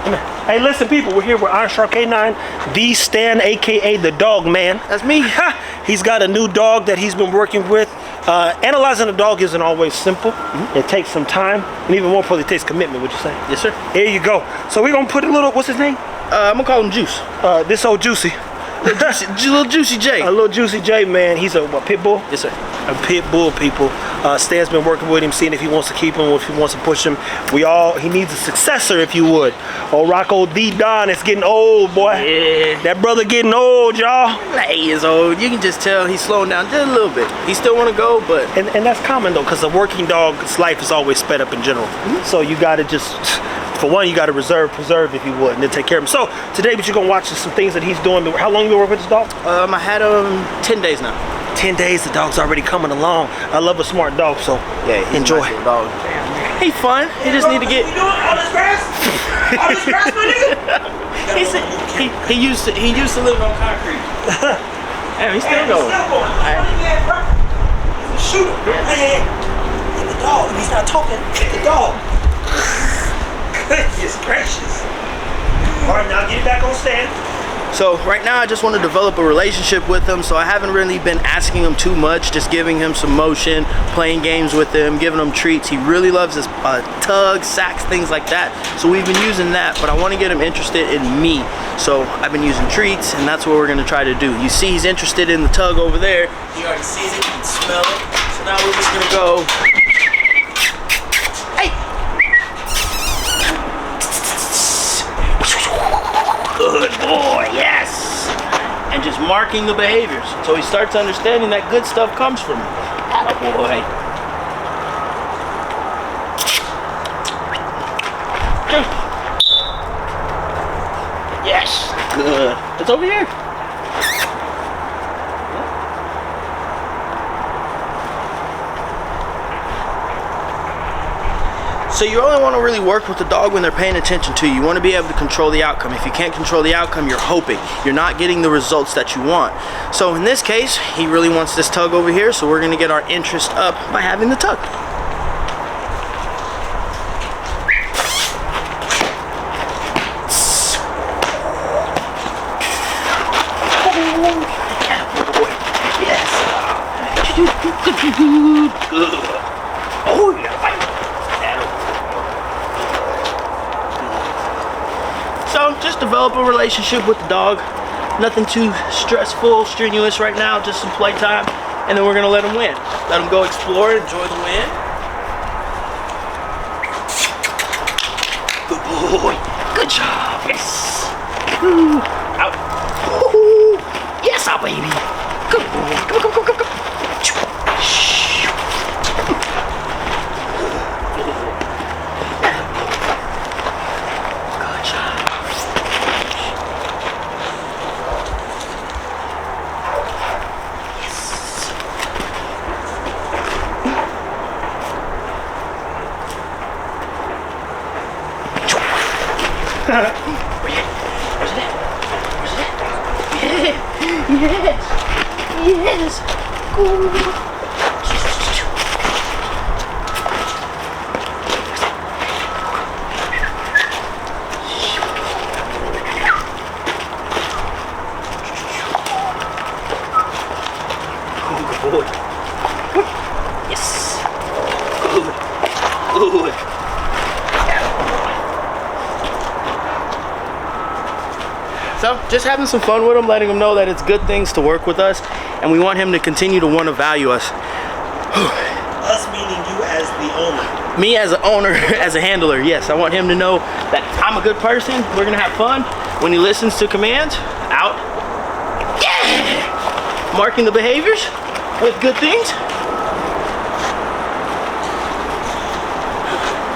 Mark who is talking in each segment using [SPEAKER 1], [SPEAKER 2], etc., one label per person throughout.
[SPEAKER 1] Come here. Hey, listen, people, we're here with Ironsharp K9, the Stan, aka the dog man.
[SPEAKER 2] That's me.
[SPEAKER 1] He's got a new dog that he's been working with. Analyzing a dog isn't always simple. It takes some time, and even more importantly, it takes commitment, would you say?
[SPEAKER 2] Yes, sir.
[SPEAKER 1] Here you go. So we're gonna put a little, what's his name?
[SPEAKER 2] I'm gonna call him Juice.
[SPEAKER 1] This old Juicy.
[SPEAKER 2] Little Juicy J.
[SPEAKER 1] A little Juicy J, man. He's a what, pit bull?
[SPEAKER 2] Yes, sir.
[SPEAKER 1] A pit bull, people. Stan's been working with him, seeing if he wants to keep him or if he wants to push him. He needs a successor, if you would. Oh, Rocco the Don, it's getting old, boy.
[SPEAKER 2] Yeah.
[SPEAKER 1] That brother getting old, y'all.
[SPEAKER 2] He is old. You can just tell he's slowing down just a little bit. He still want to go, but...
[SPEAKER 1] And that's common, though, because a working dog's life is always sped up in general. So you got to just... For one, you got to preserve, if you would, and then take care of him. So today, what you're gonna watch is some things that he's doing. How long you been working with this dog?
[SPEAKER 2] I had him 10 days now.
[SPEAKER 1] 10 days. The dog's already coming along. I love a smart dog, so
[SPEAKER 2] yeah,
[SPEAKER 1] enjoy.
[SPEAKER 2] Nice dog. He's fun. He just need to get.
[SPEAKER 1] You doing all this grass? All this grass, my nigga?
[SPEAKER 2] He said he used to live on concrete. Damn, he's still going.
[SPEAKER 1] He's a shooter. Hey, the dog. He's not talking. The dog. Goodness gracious. All right, now get it back on stand.
[SPEAKER 2] So right now I just want to develop a relationship with him, so I haven't really been asking him too much, just giving him some motion, playing games with him, giving him treats. He really loves his tugs, sacks, things like that. So we've been using that, but I want to get him interested in me. So I've been using treats, and that's what we're going to try to do. You see he's interested in the tug over there. He already sees it, he can smell it. So now we're just going to go. Hey! Good boy, yes! And just marking the behaviors. So he starts understanding that good stuff comes from him. Attaboy. Yes, good. It's over here. So you only want to really work with the dog when they're paying attention to you. You want to be able to control the outcome. If you can't control the outcome, you're hoping. You're not getting the results that you want. So in this case, he really wants this tug over here, so we're going to get our interest up by having the tug. Good. Oh, you gotta fight. So just develop a relationship with the dog. Nothing too stressful, strenuous right now, just some playtime. And then we're gonna let him win. Let him go explore, enjoy the win. Good boy, good job, yes. Woo. Out. Woo. Yes, our baby. Good boy, come. Where's it at? Yeah. Yes. Good. Good boy. Yes. Good. So just having some fun with him, letting him know that it's good things to work with us, and we want him to continue to want to value us.
[SPEAKER 1] Us meaning you as the owner.
[SPEAKER 2] Me as an owner, as a handler, yes. I want him to know that I'm a good person. We're gonna have fun. When he listens to commands, out. Yeah! Marking the behaviors with good things.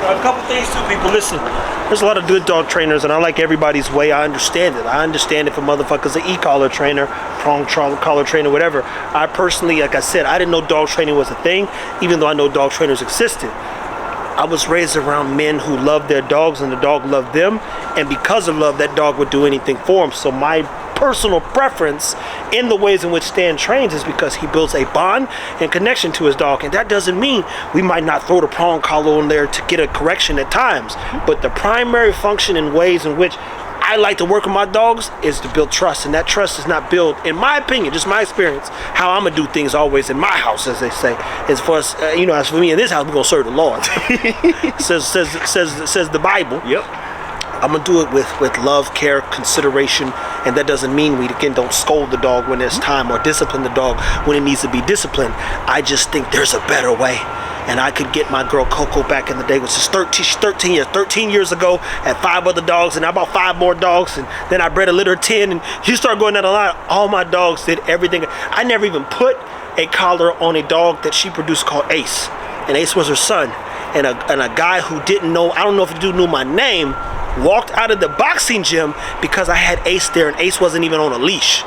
[SPEAKER 1] A couple things too, people. Listen, there's a lot of good dog trainers, and I like everybody's way. I understand it. I understand if a motherfucker's an e-collar trainer, prong collar trainer, whatever. I personally, like I said, I didn't know dog training was a thing, even though I know dog trainers existed. I was raised around men who loved their dogs, and the dog loved them, and because of love, that dog would do anything for him. So my personal preference in the ways in which Stan trains is because he builds a bond and connection to his dog. And that doesn't mean we might not throw the prong collar on there to get a correction at times. But the primary function and ways in which I like to work with my dogs is to build trust, and that trust is not built, in my opinion, just my experience, how I'm gonna do things always in my house, as they say. As far as as for me in this house, we're gonna serve the Lord. says the Bible.
[SPEAKER 2] Yep.
[SPEAKER 1] I'm gonna do it with love, care, consideration, and that doesn't mean we again don't scold the dog when there's time or discipline the dog when it needs to be disciplined. I just think there's a better way. And I could get my girl Coco back in the day, which is 13 years ago, had 5 other dogs, and I bought 5 more dogs, and then I bred a litter of 10, and you start going down the line. All my dogs did everything. I never even put a collar on a dog that she produced called Ace, and Ace was her son. And a guy who didn't know, I don't know if the dude knew my name, walked out of the boxing gym because I had Ace there, and Ace wasn't even on a leash.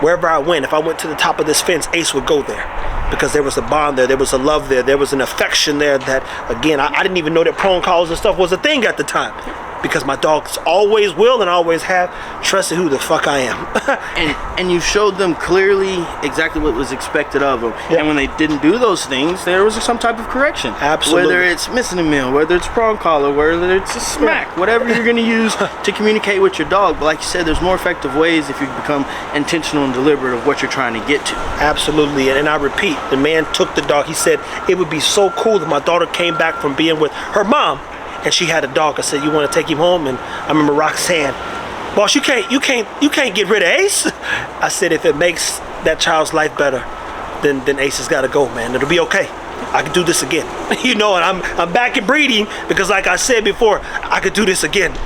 [SPEAKER 1] Wherever I went, if I went to the top of this fence, Ace would go there. Because there was a bond there was a love there was an affection there that, again, I didn't even know that prong collars and stuff was a thing at the time. Because my dogs always will and always have trusted who the fuck I am.
[SPEAKER 2] and you showed them clearly exactly what was expected of them.
[SPEAKER 1] Yeah.
[SPEAKER 2] And when they didn't do those things, there was some type of correction.
[SPEAKER 1] Absolutely.
[SPEAKER 2] Whether it's missing a meal, whether it's prong collar, whether it's a smack, whatever you're going to use to communicate with your dog. But like you said, there's more effective ways if you become intentional and deliberate of what you're trying to get to.
[SPEAKER 1] Absolutely. And I repeat, the man took the dog. He said it would be so cool if my daughter came back from being with her mom and she had a dog. I said, you want to take him home? And I remember Roxanne, boss, you can't get rid of Ace. I said, if it makes that child's life better, then Ace has got to go, man. It'll be okay. I can do this again. And I'm back in breeding because, like I said before, I could do this again.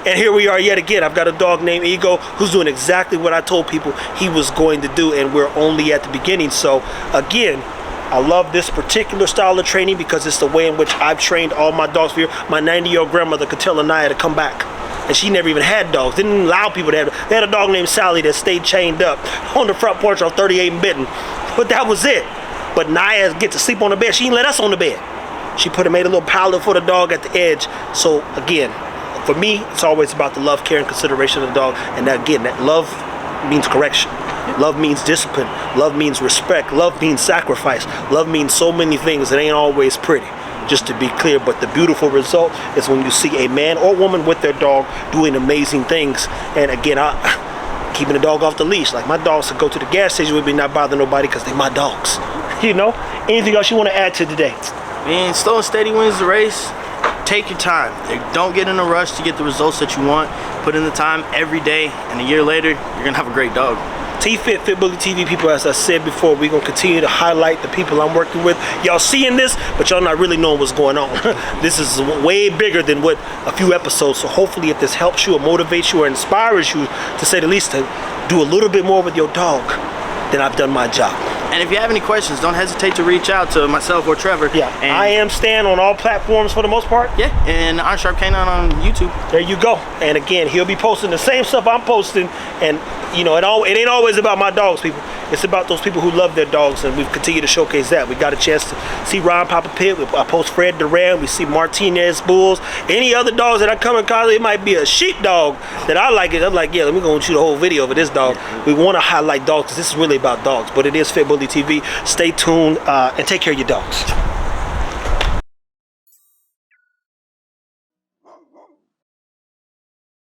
[SPEAKER 1] And here we are yet again. I've got a dog named Ego who's doing exactly what I told people he was going to do, and we're only at the beginning. So again, I love this particular style of training because it's the way in which I've trained all my dogs for years. My 90-year-old grandmother could tell Anaya to come back. And she never even had dogs. Didn't allow people to have. They had a dog named Sally that stayed chained up on the front porch on 38 and Benton. But that was it. But Naya get to sleep on the bed. She didn't let us on the bed. She made a little pallet for the dog at the edge. So again, for me, it's always about the love, care, and consideration of the dog. And that, again, that love means correction. Love means discipline. Love means respect. Love means sacrifice. Love means so many things. It ain't always pretty, just to be clear. But the beautiful result is when you see a man or woman with their dog doing amazing things. And again, keeping the dog off the leash. Like my dogs to go to the gas station with me, not bother nobody because they my dogs. Anything else you want to add to today?
[SPEAKER 2] Man, slow and steady wins the race. Take your time. Don't get in a rush to get the results that you want. Put in the time every day, and a year later, you're gonna have a great dog.
[SPEAKER 1] Fit Bully TV people, as I said before, we're gonna continue to highlight the people I'm working with. Y'all seeing this, but y'all not really knowing what's going on. This is way bigger than what a few episodes. So hopefully, if this helps you or motivates you or inspires you, to say the least, to do a little bit more with your dog, then I've done my job.
[SPEAKER 2] And if you have any questions, don't hesitate to reach out to myself or Trevor.
[SPEAKER 1] Yeah, I am Stan on all platforms for the most part.
[SPEAKER 2] Yeah, and Ironsharp K9 on YouTube.
[SPEAKER 1] There you go. And again, he'll be posting the same stuff I'm posting. And it ain't always about my dogs, people. It's about those people who love their dogs, and we've continued to showcase that. We got a chance to see Ron Papa Pitt. I post Fred Duran. We see Martinez Bulls. Any other dogs that I come in contact, it might be a sheep dog that I like it. I'm like, yeah, let me go and shoot a whole video for this dog. We want to highlight dogs because this is really about dogs. But it is Fit Bully TV. Stay tuned and take care of your dogs.